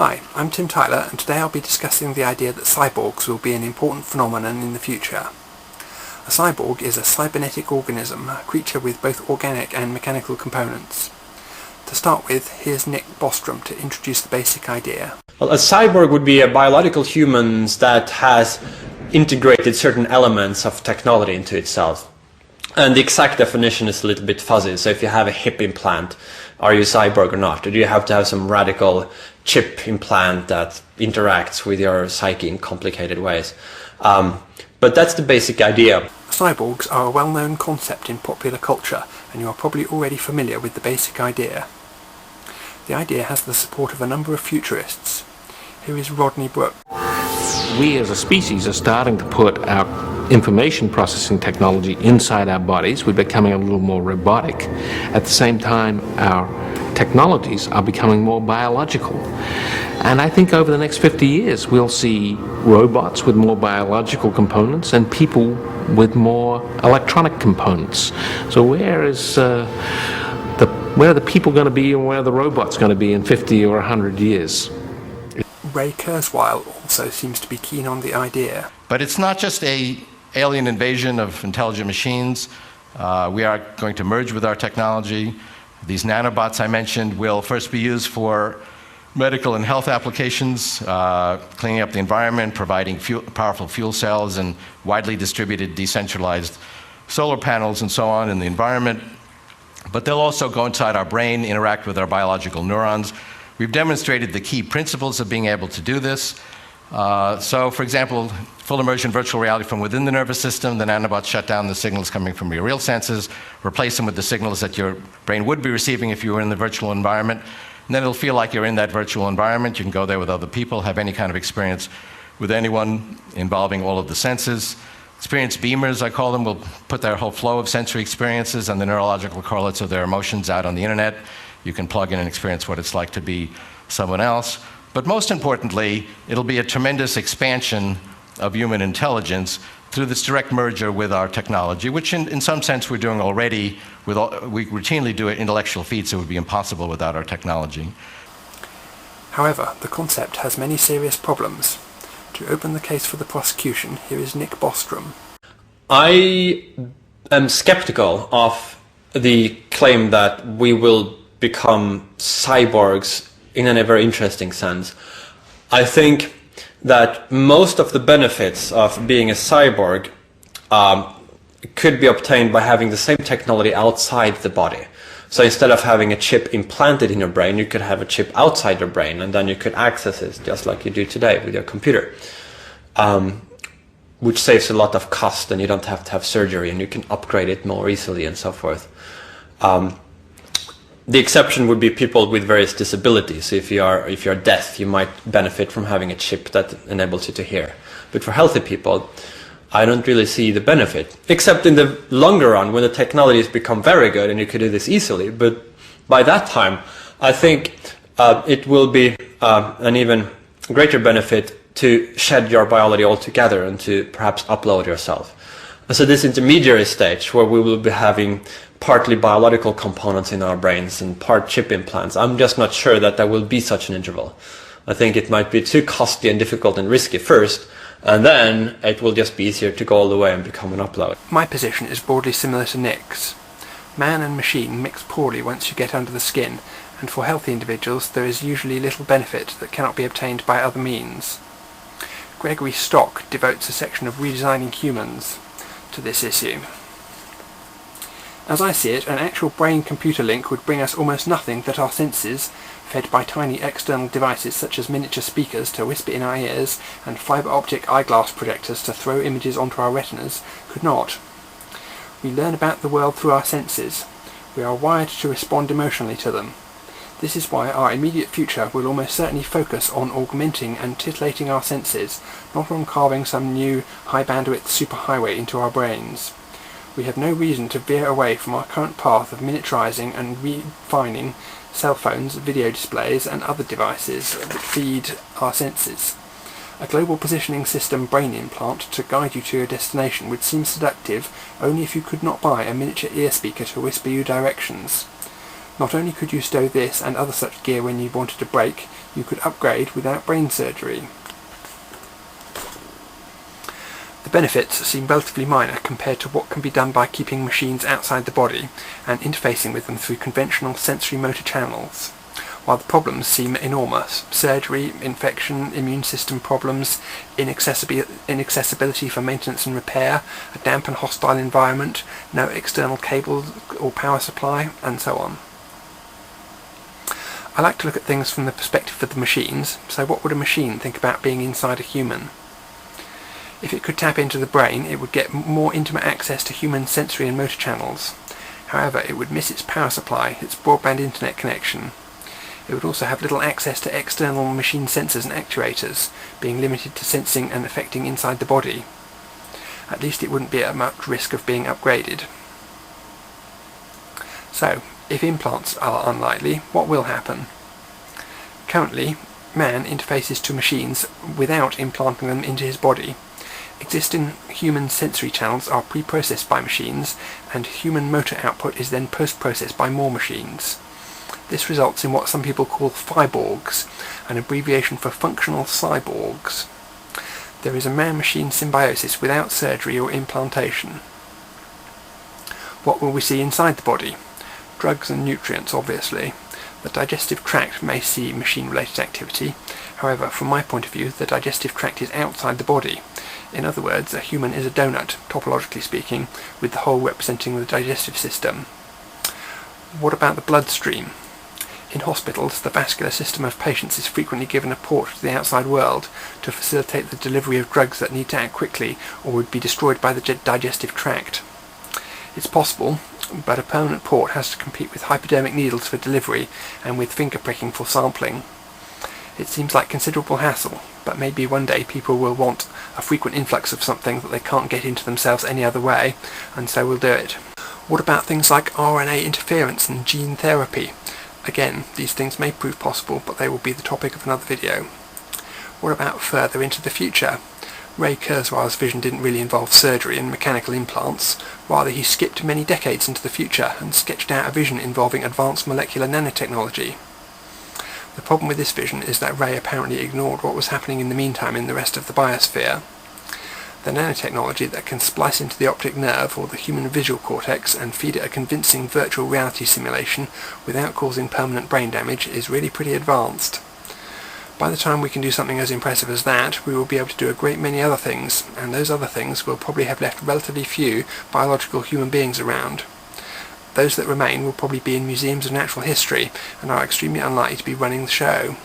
Hi, I'm Tim Tyler, and today I'll be discussing the idea that cyborgs will be an important phenomenon in the future. A cyborg is a cybernetic organism, a creature with both organic and mechanical components. To start with, here's Nick Bostrom to introduce the basic idea. Well, a cyborg would be a biological human that has integrated certain elements of technology into itself. And the exact definition is a little bit fuzzy. So if you have a hip implant, are you a cyborg or not? Or do you have to have some radical chip implant that interacts with your psyche in complicated ways? But that's the basic idea. Cyborgs are a well-known concept in popular culture, and you are probably already familiar with the basic idea. The idea has the support of a number of futurists. Here is Rodney Brooke. We as a species are starting to put our information processing technology inside our bodies. We're becoming a little more robotic. At the same time, our technologies are becoming more biological. And I think over the next 50 years, we'll see robots with more biological components and people with more electronic components. So where are the people going to be and where are the robots going to be in 50 or 100 years? Ray Kurzweil also seems to be keen on the idea. But it's not just an alien invasion of intelligent machines. We are going to merge with our technology. These nanobots I mentioned will first be used for medical and health applications, cleaning up the environment, providing powerful fuel cells and widely distributed decentralized solar panels and so on in the environment. But they'll also go inside our brain, interact with our biological neurons. We've demonstrated the key principles of being able to do this. So, for example, full immersion virtual reality from within the nervous system. The nanobots shut down the signals coming from your real senses, replace them with the signals that your brain would be receiving if you were in the virtual environment. And then it'll feel like you're in that virtual environment. You can go there with other people, have any kind of experience with anyone involving all of the senses. Experience beamers, I call them, will put their whole flow of sensory experiences and the neurological correlates of their emotions out on the internet. You can plug in and experience what it's like to be someone else. But most importantly, it'll be a tremendous expansion of human intelligence through this direct merger with our technology, which in some sense we're doing already. We routinely do intellectual feats that would be impossible without our technology. However, the concept has many serious problems. To open the case for the prosecution, here is Nick Bostrom. I am skeptical of the claim that we will become cyborgs in a very interesting sense. I think that most of the benefits of being a cyborg could be obtained by having the same technology outside the body. So instead of having a chip implanted in your brain, you could have a chip outside your brain, and then you could access it just like you do today with your computer, which saves a lot of cost, and you don't have to have surgery, and you can upgrade it more easily and so forth. The exception would be people with various disabilities. If you're deaf, you might benefit from having a chip that enables you to hear. But for healthy people, I don't really see the benefit, except in the longer run when the technologies become very good and you could do this easily. But by that time, I think it will be an even greater benefit to shed your biology altogether and to perhaps upload yourself. And so this intermediary stage where we will be having partly biological components in our brains and part chip implants, I'm just not sure that there will be such an interval. I think it might be too costly and difficult and risky first, and then it will just be easier to go all the way and become an upload. My position is broadly similar to Nick's. Man and machine mix poorly once you get under the skin, and for healthy individuals there is usually little benefit that cannot be obtained by other means. Gregory Stock devotes a section of Redesigning Humans to this issue. As I see it, an actual brain-computer link would bring us almost nothing that our senses, fed by tiny external devices such as miniature speakers to whisper in our ears and fibre-optic eyeglass projectors to throw images onto our retinas, could not. We learn about the world through our senses. We are wired to respond emotionally to them. This is why our immediate future will almost certainly focus on augmenting and titillating our senses, not on carving some new high-bandwidth superhighway into our brains. We have no reason to veer away from our current path of miniaturizing and refining cell phones, video displays and other devices that feed our senses. A global positioning system brain implant to guide you to your destination would seem seductive only if you could not buy a miniature ear speaker to whisper you directions. Not only could you stow this and other such gear when you wanted a break, you could upgrade without brain surgery. The benefits seem relatively minor compared to what can be done by keeping machines outside the body and interfacing with them through conventional sensory motor channels, while the problems seem enormous: surgery, infection, immune system problems, inaccessibility for maintenance and repair, a damp and hostile environment, no external cables or power supply, and so on. I like to look at things from the perspective of the machines, so what would a machine think about being inside a human? If it could tap into the brain, it would get more intimate access to human sensory and motor channels. However, it would miss its power supply, its broadband internet connection. It would also have little access to external machine sensors and actuators, being limited to sensing and affecting inside the body. At least it wouldn't be at much risk of being upgraded. So, if implants are unlikely, what will happen? Currently, man interfaces to machines without implanting them into his body. Existing human sensory channels are pre-processed by machines, and human motor output is then post-processed by more machines. This results in what some people call cyborgs, an abbreviation for functional cyborgs. There is a man-machine symbiosis without surgery or implantation. What will we see inside the body? Drugs and nutrients, obviously. The digestive tract may see machine-related activity. However, from my point of view, the digestive tract is outside the body. In other words, a human is a donut, topologically speaking, with the whole representing the digestive system. What about the bloodstream? In hospitals, the vascular system of patients is frequently given a port to the outside world to facilitate the delivery of drugs that need to act quickly or would be destroyed by the digestive tract. It's possible, but a permanent port has to compete with hypodermic needles for delivery and with finger pricking for sampling. It seems like considerable hassle, but maybe one day people will want a frequent influx of something that they can't get into themselves any other way, and so will do it. What about things like RNA interference and gene therapy? Again, these things may prove possible, but they will be the topic of another video. What about further into the future? Ray Kurzweil's vision didn't really involve surgery and mechanical implants. Rather, he skipped many decades into the future and sketched out a vision involving advanced molecular nanotechnology. The problem with this vision is that Ray apparently ignored what was happening in the meantime in the rest of the biosphere. The nanotechnology that can splice into the optic nerve or the human visual cortex and feed it a convincing virtual reality simulation without causing permanent brain damage is really pretty advanced. By the time we can do something as impressive as that, we will be able to do a great many other things, and those other things will probably have left relatively few biological human beings around. Those that remain will probably be in museums of natural history and are extremely unlikely to be running the show.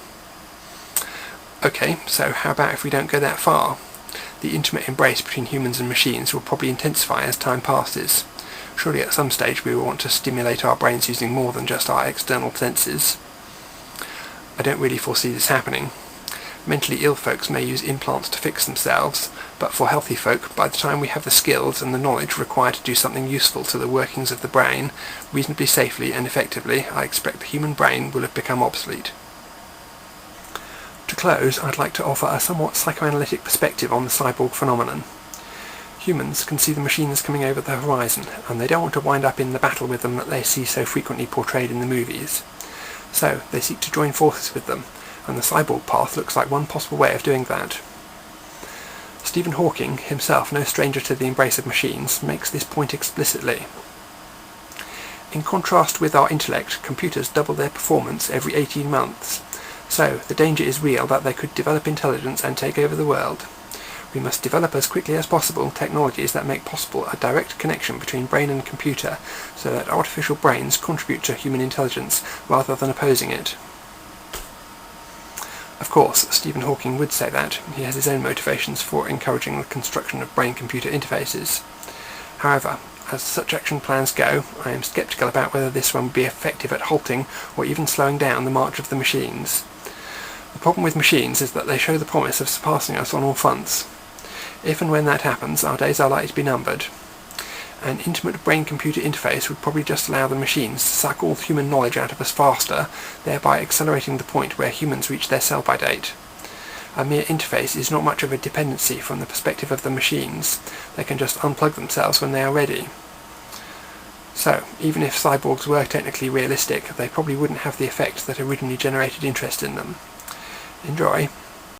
Okay, so how about if we don't go that far? The intimate embrace between humans and machines will probably intensify as time passes. Surely at some stage we will want to stimulate our brains using more than just our external senses. I don't really foresee this happening. Mentally ill folks may use implants to fix themselves, but for healthy folk, by the time we have the skills and the knowledge required to do something useful to the workings of the brain, reasonably safely and effectively, I expect the human brain will have become obsolete. To close, I'd like to offer a somewhat psychoanalytic perspective on the cyborg phenomenon. Humans can see the machines coming over the horizon, and they don't want to wind up in the battle with them that they see so frequently portrayed in the movies. So, they seek to join forces with them, and the cyborg path looks like one possible way of doing that. Stephen Hawking, himself no stranger to the embrace of machines, makes this point explicitly. In contrast with our intellect, computers double their performance every 18 months. So, the danger is real that they could develop intelligence and take over the world. We must develop as quickly as possible technologies that make possible a direct connection between brain and computer, so that artificial brains contribute to human intelligence rather than opposing it. Of course, Stephen Hawking would say that. He has his own motivations for encouraging the construction of brain-computer interfaces. However, as such action plans go, I am sceptical about whether this one would be effective at halting or even slowing down the march of the machines. The problem with machines is that they show the promise of surpassing us on all fronts. If and when that happens, our days are likely to be numbered. An intimate brain-computer interface would probably just allow the machines to suck all human knowledge out of us faster, thereby accelerating the point where humans reach their sell-by date. A mere interface is not much of a dependency from the perspective of the machines. They can just unplug themselves when they are ready. So, even if cyborgs were technically realistic, they probably wouldn't have the effect that originally generated interest in them. Enjoy.